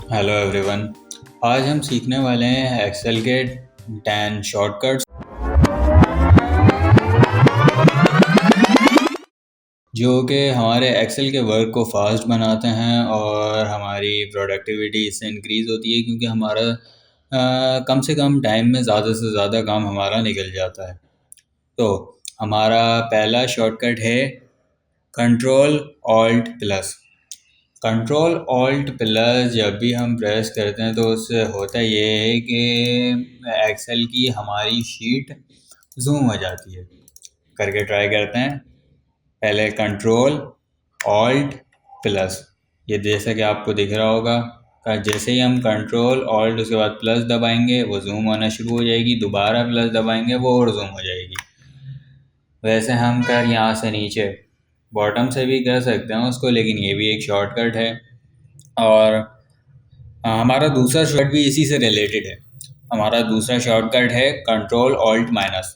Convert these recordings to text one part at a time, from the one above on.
Hello everyone. आज हम सीखने वाले हैं एक्सेल के 10 शॉर्टकट्स जो कि हमारे एक्सेल के वर्क को फास्ट बनाते हैं और हमारी प्रोडक्टिविटी इससे इंक्रीज़ होती है क्योंकि हमारा कम से कम टाइम में ज़्यादा से ज़्यादा काम हमारा निकल जाता है। तो हमारा पहला शॉर्टकट है control alt plus. Control alt plus जब भी हम प्रेस करते हैं तो उससे होता ये है कि एक्सेल की हमारी शीट जूम हो जाती है। करके ट्राई करते हैं। पहले कंट्रोल ऑल्ट प्लस, ये जैसे कि आपको दिख रहा होगा। जैसे ही हम कंट्रोल ऑल्ट उसके बाद प्लस दबाएंगे वो जूम होना शुरू हो जाएगी, दोबारा प्लस दबाएंगे वो और जूम हो जाएगी। वैसे हम कर यहाँ से नीचे बॉटम से भी कर सकते हैं उसको, लेकिन ये भी एक शॉर्टकट है। और हमारा दूसरा शॉर्टकट भी इसी से रिलेटेड है। हमारा दूसरा शॉर्टकट है control alt minus.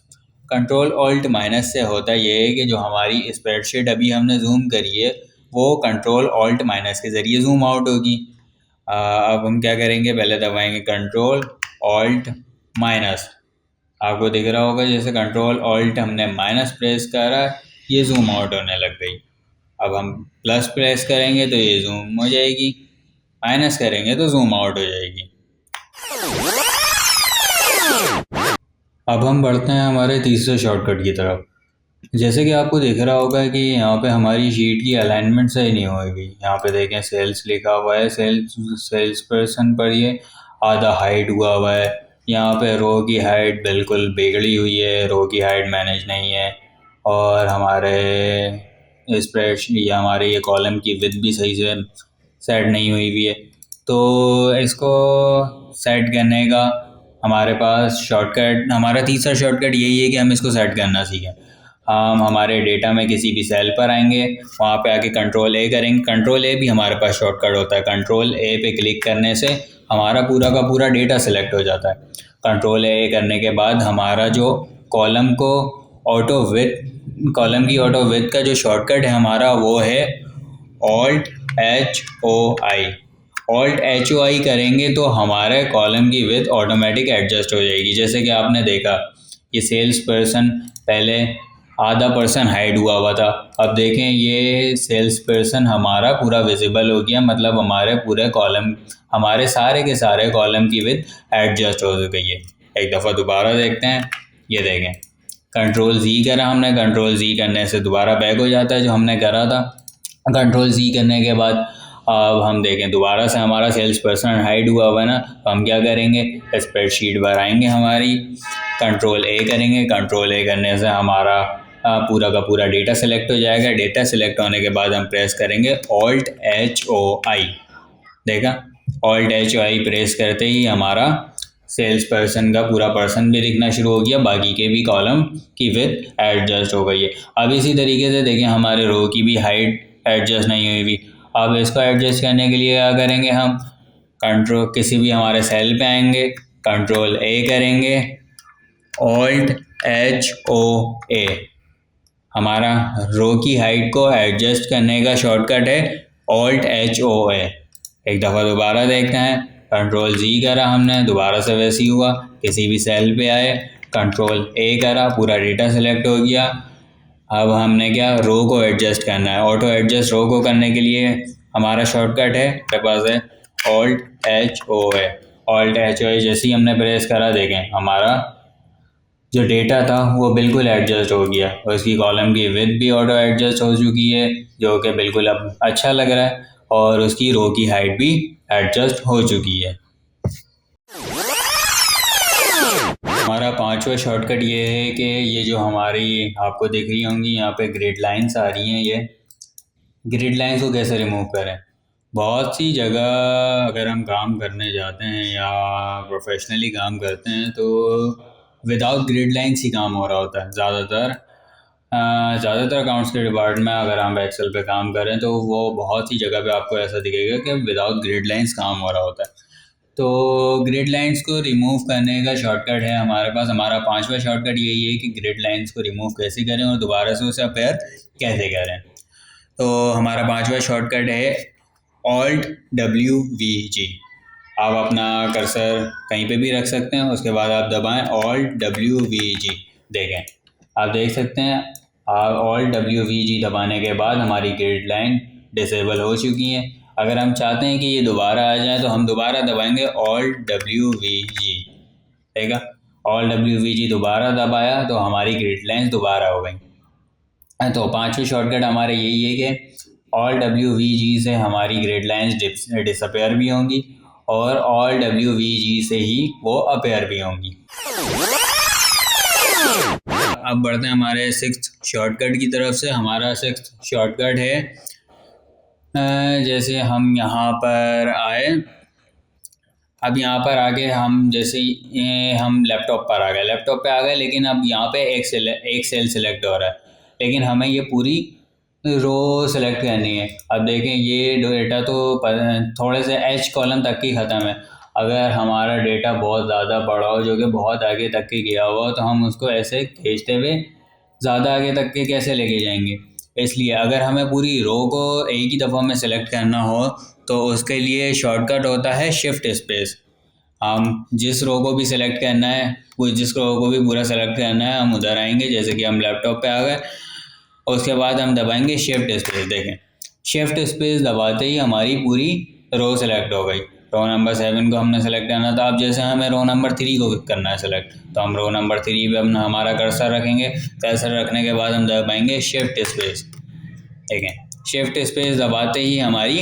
Control alt minus से होता ये है कि जो हमारी स्प्रेडशीट अभी हमने जूम करी है वो कंट्रोल ऑल्ट माइनस के ज़रिए जूम आउट होगी। अब हम क्या करेंगे, पहले दबाएंगे कंट्रोल ऑल्ट माइनस। आपको दिख रहा होगा जैसे कंट्रोल ऑल्ट हमने माइनस प्रेस करा, ये जूम आउट होने लग गई। अब हम प्लस प्रेस करेंगे तो ये जूम हो जाएगी, माइनस करेंगे तो जूम आउट हो जाएगी। अब हम बढ़ते हैं हमारे तीसरे शॉर्टकट की तरफ। जैसे कि आपको दिख रहा होगा कि यहाँ पे हमारी शीट की अलाइनमेंट सही नहीं होगी। यहाँ पे देखें सेल्स लिखा हुआ है, सेल्स पर्सन पर ये आधा हाइट हुआ हुआ है। यहाँ पे रो की हाइट बिल्कुल बिगड़ी हुई है, रो की हाइट मैनेज नहीं है। और हमारे स्प्रेडशीट या हमारे ये कॉलम की विड्थ भी सही से सेट नहीं हुई हुई है। तो इसको सेट करने का हमारे पास शॉर्टकट, हमारा तीसरा शॉर्टकट यही है कि हम इसको सेट करना सीखें। हम हमारे डेटा में किसी भी सेल पर आएंगे, वहाँ पे आके कंट्रोल ए करेंगे। कंट्रोल ए भी हमारे पास शॉर्टकट होता है। कंट्रोल ए पे क्लिक करने से हमारा पूरा का पूरा डेटा सेलेक्ट हो जाता है। कंट्रोल ए करने के बाद हमारा जो कॉलम को ऑटो विथ, कॉलम की ऑटो विथ का जो शॉर्टकट है हमारा वो है ऑल्ट एच ओ आई। ऑल्ट एच ओ आई करेंगे तो हमारे कॉलम की विथ ऑटोमेटिक एडजस्ट हो जाएगी। जैसे कि आपने देखा ये सेल्स पर्सन पहले आधा पर्सन हाइड हुआ हुआ था, अब देखें ये सेल्स पर्सन हमारा पूरा विजिबल हो गया, मतलब हमारे पूरे कॉलम, हमारे सारे के सारे कॉलम की विथ एडजस्ट हो गई है। एक दफ़ा दोबारा देखते हैं, ये देखें कंट्रोल जी करा हमने, कंट्रोल जी करने से दोबारा बैक हो जाता है जो हमने करा था। कंट्रोल जी करने के बाद अब हम देखें दोबारा से हमारा सेल्स पर्सन हाइड हुआ हुआ है ना, तो हम क्या करेंगे, स्प्रेडशीट पर आएंगे, हमारी कंट्रोल ए करेंगे। कंट्रोल ए करने से हमारा पूरा का पूरा डेटा सेलेक्ट हो जाएगा। डेटा सेलेक्ट होने के बाद हम प्रेस करेंगे ऑल्ट एच ओ आई। देखा, alt H O I press करते ही हमारा सेल्स पर्सन का पूरा पर्सन भी दिखना शुरू हो गया, बाकी के भी कॉलम की विथ एडजस्ट हो गई है। अब इसी तरीके से देखें हमारे रो की भी हाइट एडजस्ट नहीं हुई हुई। अब इसको एडजस्ट करने के लिए क्या करेंगे, हम कंट्रोल किसी भी हमारे सेल पे आएंगे, कंट्रोल ए करेंगे, ऑल्ट एच ओ ए। हमारा रो की हाइट को एडजस्ट करने का शॉर्टकट है ऑल्ट एच ओ ए। एक दफ़ा दोबारा देखते हैं, कंट्रोल जी करा हमने, दोबारा से वैसे ही हुआ। किसी भी सेल पे आए, कंट्रोल ए करा, पूरा डेटा सेलेक्ट हो गया। अब हमने क्या, रो को एडजस्ट करना है। ऑटो एडजस्ट रो को करने के लिए हमारा शॉर्टकट है, मेरे पास है ऑल्ट एच ओ ए। ऑल्ट एच ओ ए जैसे ही हमने प्रेस करा, देखें हमारा जो डेटा था वो बिल्कुल एडजस्ट हो गया और इसकी कॉलम की विड्थ भी ऑटो एडजस्ट हो चुकी है, जो कि बिल्कुल अब अच्छा लग रहा है। और उसकी रो की हाइट भी एडजस्ट हो चुकी है। हमारा पांचवा शॉर्टकट ये है कि ये जो हमारी आपको दिख रही होंगी यहाँ पे ग्रिड लाइंस आ रही हैं, ये ग्रिड लाइंस को कैसे रिमूव करें। बहुत सी जगह अगर हम काम करने जाते हैं या प्रोफेशनली काम करते हैं तो विदाउट ग्रिड लाइंस ही काम हो रहा होता है ज़्यादातर अकाउंट्स के डिपार्टमेंट में अगर हम एक्सेल पे काम करें तो वो बहुत सी जगह पे आपको ऐसा दिखेगा कि विदाउट ग्रिड लाइंस काम हो रहा होता है। तो ग्रिड लाइंस को रिमूव करने का शॉर्टकट है हमारे पास। हमारा पांचवा शॉर्टकट यही है कि ग्रिड लाइंस को रिमूव कैसे करें और दोबारा से उसे अपेयर कैसे करें। तो हमारा पांचवा शॉर्टकट है ऑल्ट डब्ल्यू वी जी। आप अपना कर्सर कहीं पे भी रख सकते हैं। उसके बाद आप दबाएं Alt+WVG। देखें, आप देख सकते हैं Alt+WVG दबाने के बाद हमारी ग्रिड लाइन डिसेबल हो चुकी हैं। अगर हम चाहते हैं कि ये दोबारा आ जाए तो हम दोबारा दबाएंगे Alt+WVG। ठीक है, Alt+WVG दोबारा दबाया तो हमारी ग्रिड लाइन्स दोबारा हो गई। तो पांचवी शॉर्टकट हमारे यही है कि Alt+WVG से हमारी ग्रिड लाइन्स डिसअपेयर भी होंगी और Alt+WVG से ही वो अपेयर भी होंगी। अब बढ़ते हैं हमारे सिक्स्थ शॉर्टकट की तरफ से। हमारा सिक्स्थ शॉर्टकट है, जैसे हम यहाँ पर आए, अब यहाँ पर आके हम जैसे हम लैपटॉप पर आ गए, लैपटॉप पे आ गए, लेकिन अब यहाँ पे एक सेल सिलेक्ट हो रहा है, लेकिन हमें ये पूरी रो सेलेक्ट करनी है। अब देखें ये डेटा तो थोड़े से एच कॉलम तक ही ख़त्म है। अगर हमारा डेटा बहुत ज़्यादा बड़ा हो, जो कि बहुत आगे तक के गया हुआ, तो हम उसको ऐसे खींचते हुए ज़्यादा आगे तक के कैसे लेके जाएंगे। इसलिए अगर हमें पूरी रो को एक ही दफ़ा में सेलेक्ट करना हो तो उसके लिए शॉर्टकट होता है शिफ्ट स्पेस। हम जिस रो को भी सिलेक्ट करना है, वो जिस रो को भी पूरा सेलेक्ट करना है, हम उधर आएंगे, जैसे कि हम लैपटॉप पे आ गए, उसके बाद हम दबाएंगे शिफ्ट स्पेस। देखें, शिफ्ट स्पेस दबाते ही हमारी पूरी रो सेलेक्ट हो गई। रो नंबर 7 को हमने सेलेक्ट करना था। अब जैसे हमें रो नंबर 3 को करना है सेलेक्ट, तो हम रो नंबर 3 पे अपना हमारा कर्सर रखेंगे। कर्सर रखने के बाद हम दबाएंगे शिफ्ट स्पेस। देखें, शिफ्ट स्पेस दबाते ही हमारी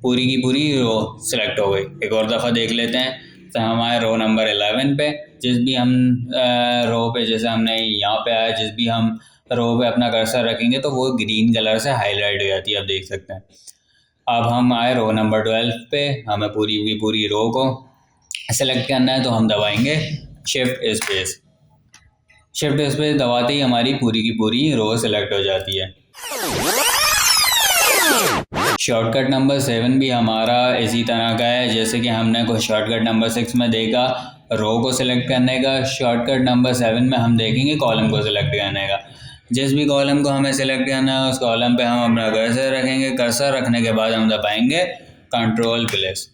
पूरी की पूरी रो सेलेक्ट हो गई। एक और दफ़ा देख लेते हैं। तो हमारे रो नंबर 11 पे जिस भी हम रो पे, जैसे हमने यहाँ पे आया, जिस भी हम रो पे अपना कर्सर रखेंगे तो वो ग्रीन कलर से हाईलाइट हो जाती है, आप देख सकते हैं। अब हम आए रो नंबर 12 पे, हमें पूरी की पूरी रो को सेलेक्ट करना है, तो हम दबाएंगे शिफ्ट स्पेस। शिफ्ट स्पेस दबाते ही हमारी पूरी की पूरी रो सेलेक्ट हो जाती है। शॉर्टकट नंबर 7 भी हमारा इसी तरह का है, जैसे कि हमने कुछ शॉर्टकट नंबर 6 में देखा रो को सिलेक्ट करने का। शॉर्टकट नंबर 7 में हम देखेंगे कॉलम को सिलेक्ट करने का। जिस भी कॉलम को हमें सिलेक्ट करना है उस कॉलम पे हम अपना कर्सर रखेंगे। कर्सर रखने के बाद हम दबाएंगे कंट्रोल प्लस।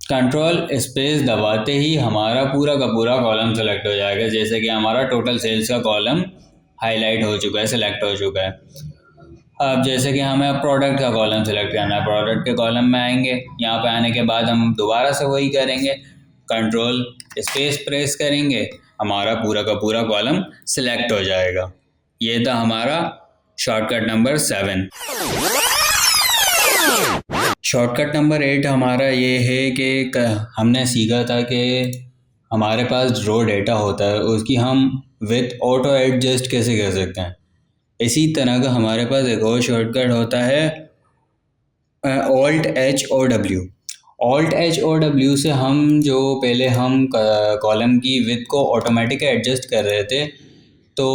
कंट्रोल स्पेस दबाते ही हमारा पूरा का पूरा कॉलम सेलेक्ट हो जाएगा, जैसे कि हमारा टोटल सेल्स का कॉलम हाईलाइट हो चुका है, सेलेक्ट हो चुका है। अब जैसे कि हमें प्रोडक्ट का कॉलम सेलेक्ट करना है, प्रोडक्ट के कॉलम में आएंगे। यहाँ पे आने के बाद हम दोबारा से वही करेंगे, कंट्रोल स्पेस प्रेस करेंगे, हमारा पूरा का पूरा कॉलम सेलेक्ट हो जाएगा। ये था हमारा शॉर्टकट नंबर 7। शॉर्टकट नंबर 8 हमारा ये है कि हमने सीखा था कि हमारे पास जो डेटा होता है उसकी हम विथ ऑटो एडजस्ट कैसे कर सकते हैं। इसी तरह का हमारे पास एक और शॉर्टकट होता है Alt+H+O+W। Alt+H+O+W से हम जो पहले हम कॉलम की विड्थ को ऑटोमेटिक एडजस्ट कर रहे थे, तो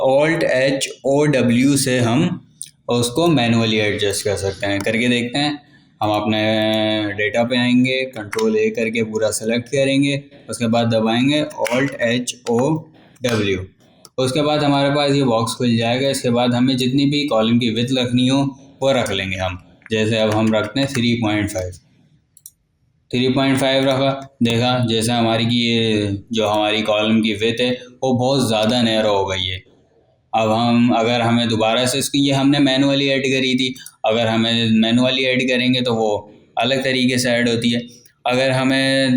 Alt+H+O+W से हम उसको मैनुअली एडजस्ट कर सकते हैं। करके देखते हैं। हम अपने डेटा पे आएंगे, कंट्रोल A करके पूरा सेलेक्ट करेंगे, उसके बाद दबाएंगे Alt+H+O+W। उसके बाद हमारे पास ये बॉक्स खुल जाएगा। इसके बाद हमें जितनी भी कॉलम की विड्थ रखनी हो वो रख लेंगे हम। जैसे अब हम रखते हैं 3.5 रखा। देखा जैसे हमारी की ये जो हमारी कॉलम की विड्थ है वो बहुत ज़्यादा नैरो हो गई है। अब अगर हमें दोबारा से इसकी, ये हमने मैनुअली ऐड करी थी, अगर हमें मैनुअली ऐड करेंगे तो वो अलग तरीके से ऐड होती है। अगर हमें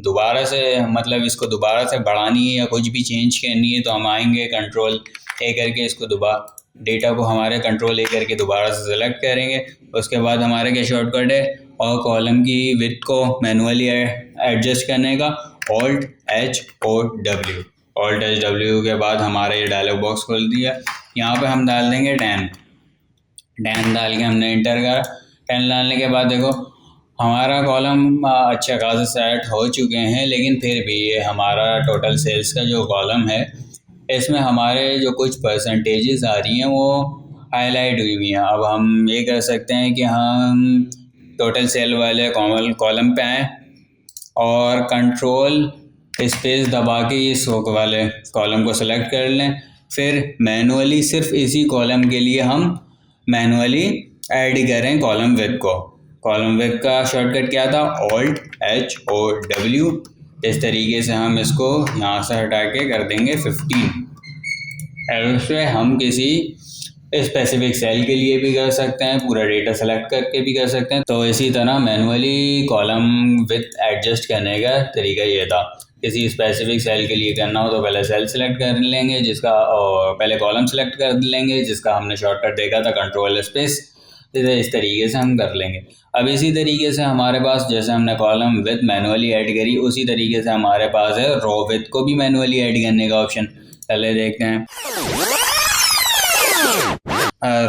दोबारा से मतलब इसको दोबारा से बढ़ानी है या कुछ भी चेंज करनी है तो हम आएंगे कंट्रोल A करके, इसको दोबारा डेटा को हमारे कंट्रोल A करके दोबारा से सेलेक्ट करेंगे। उसके बाद हमारे क्या शॉर्टकट है, और कॉलम की विड्थ को मैनुअली एडजस्ट करने का Alt+H+O+W। Alt+H+W के बाद हमारा ये डायलॉग बॉक्स खोल दिया। यहाँ पे हम डाल देंगे 10 डाल के हमने इंटर करा। 10 डालने के बाद देखो हमारा कॉलम अच्छा खासा सेट हो चुके हैं, लेकिन फिर भी ये हमारा टोटल सेल्स का जो कॉलम है इसमें हमारे जो कुछ परसेंटेजेस आ रही हैं वो हाईलाइट हुई हुई हैं। अब हम ये कर सकते हैं कि हम टोटल सेल वाले कॉलम पे आएँ और कंट्रोल स्पेस दबा के इस वाले कॉलम को सेलेक्ट कर लें। फिर मैनुअली सिर्फ इसी कॉलम के लिए हम मैनुअली ऐड करें कॉलम विड्थ को। कॉलम विथ का शॉर्टकट क्या था, Alt-H-O-W। इस तरीके से हम इसको यहाँ से हटा के कर देंगे 15। और उसमें हम किसी स्पेसिफिक सेल के लिए भी कर सकते हैं, पूरा डेटा सेलेक्ट करके भी कर सकते हैं। तो इसी तरह मैनुअली कॉलम विथ एडजस्ट करने का तरीका ये था। किसी स्पेसिफिक सेल के लिए करना हो तो पहले सेल सेलेक्ट कर लेंगे जिसका, और पहले कॉलम सेलेक्ट कर लेंगे जिसका हमने शॉर्टकट देखा था कंट्रोल स्पेस। इस तरीके से हम कर लेंगे। अब इसी तरीके से हमारे पास, जैसे हमने कॉलम विथ मैनुअली ऐड करी, उसी तरीके से हमारे पास है रो विथ को भी मैनुअली ऐड करने का ऑप्शन। पहले देखते हैं।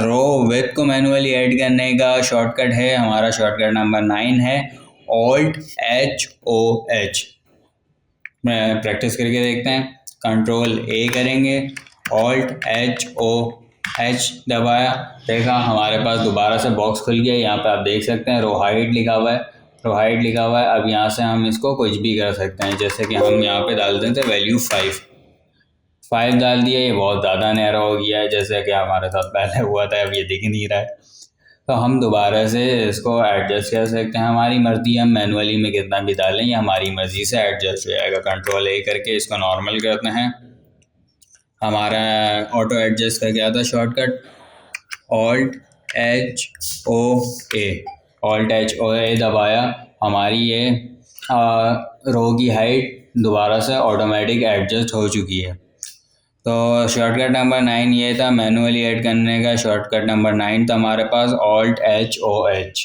रो विथ को मैनुअली ऐड करने का शॉर्टकट है, हमारा शॉर्टकट नंबर 9 है Alt-H-O-H। मैं प्रैक्टिस करके देखते हैं। कंट्रोल ए करेंगे, Alt-H-O-H दबाया, देखा हमारे पास दोबारा से बॉक्स खुल गया। यहाँ पे आप देख सकते हैं रो हाइट लिखा हुआ है, रो हाइट लिखा हुआ है। अब यहाँ से हम इसको कुछ भी कर सकते हैं, जैसे कि हम यहाँ पे डाल देते हैं वैल्यू 5 डाल दिया। ये बहुत ज़्यादा नैरो हो गया है, जैसे कि हमारे साथ पहले हुआ था, अब ये दिख नहीं रहा है। तो हम दोबारा से इसको एडजस्ट कर सकते हैं, हमारी मर्ज़ी, हम मैनुअली में कितना भी डालें ये हमारी मर्ज़ी से एडजस्ट हो जाएगा। कंट्रोल ए करके इसको नॉर्मल करते हैं। हमारा ऑटो एडजस्ट का क्या था शॉर्टकट, Alt-H-O-A दबाया, हमारी ये रो की हाइट दोबारा से ऑटोमेटिक एडजस्ट हो चुकी है। तो शॉर्टकट नंबर 9 ये था, मैनुअली ऐड करने का शॉर्टकट नंबर 9 था हमारे पास Alt-H-O-H।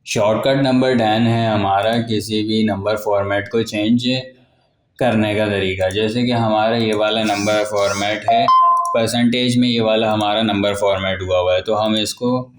शॉर्टकट नंबर 10 है हमारा किसी भी नंबर फॉर्मेट को चेंज करने का तरीका। जैसे कि हमारा ये वाला नंबर फॉर्मेट है, परसेंटेज में ये वाला हमारा नंबर फॉर्मेट हुआ है, तो हम इसको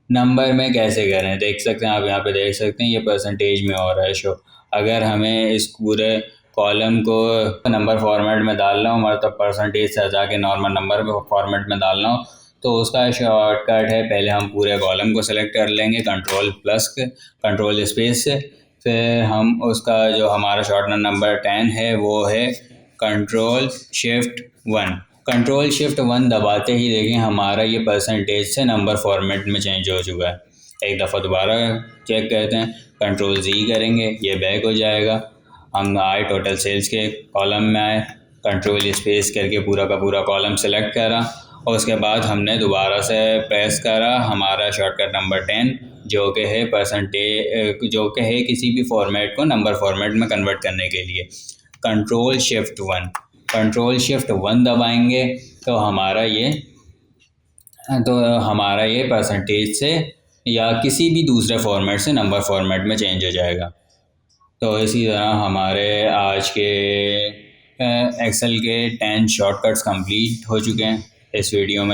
नंबर में कैसे करें, देख सकते हैं आप यहाँ पे देख सकते हैं ये परसेंटेज में हो रहा है शो। अगर हमें इस पूरे कॉलम को नंबर फॉर्मेट में डालना हो, मतलब परसेंटेज से हटा के नॉर्मल नंबर फॉर्मेट में डालना हो, तो उसका शॉर्टकट है, पहले हम पूरे कॉलम को सेलेक्ट कर लेंगे कंट्रोल स्पेस से। फिर हम उसका जो हमारा शॉर्टकट नंबर 10 है वो है Ctrl+Shift+1। Ctrl+Shift+1 दबाते ही देखें हमारा ये परसेंटेज से नंबर फॉर्मेट में चेंज हो चुका है। एक दफ़ा दोबारा चेक करते हैं, Ctrl+Z करेंगे, ये बैक हो जाएगा। हम आए टोटल सेल्स के कॉलम में आए, कंट्रोल स्पेस करके पूरा का पूरा कॉलम सेलेक्ट करा, और उसके बाद हमने दोबारा से प्रेस करा हमारा शॉर्टकट नंबर 10 जो कि है परसेंटेज, जो कि है किसी भी फॉर्मेट को नंबर फॉर्मेट में कन्वर्ट करने के लिए Ctrl+Shift+1 दबाएंगे तो हमारा ये परसेंटेज से या किसी भी दूसरे फॉर्मेट से नंबर फॉर्मेट में चेंज हो जाएगा। तो इसी तरह हमारे आज के एक्सेल के 10 शॉर्टकट्स कंप्लीट हो चुके हैं। इस वीडियो में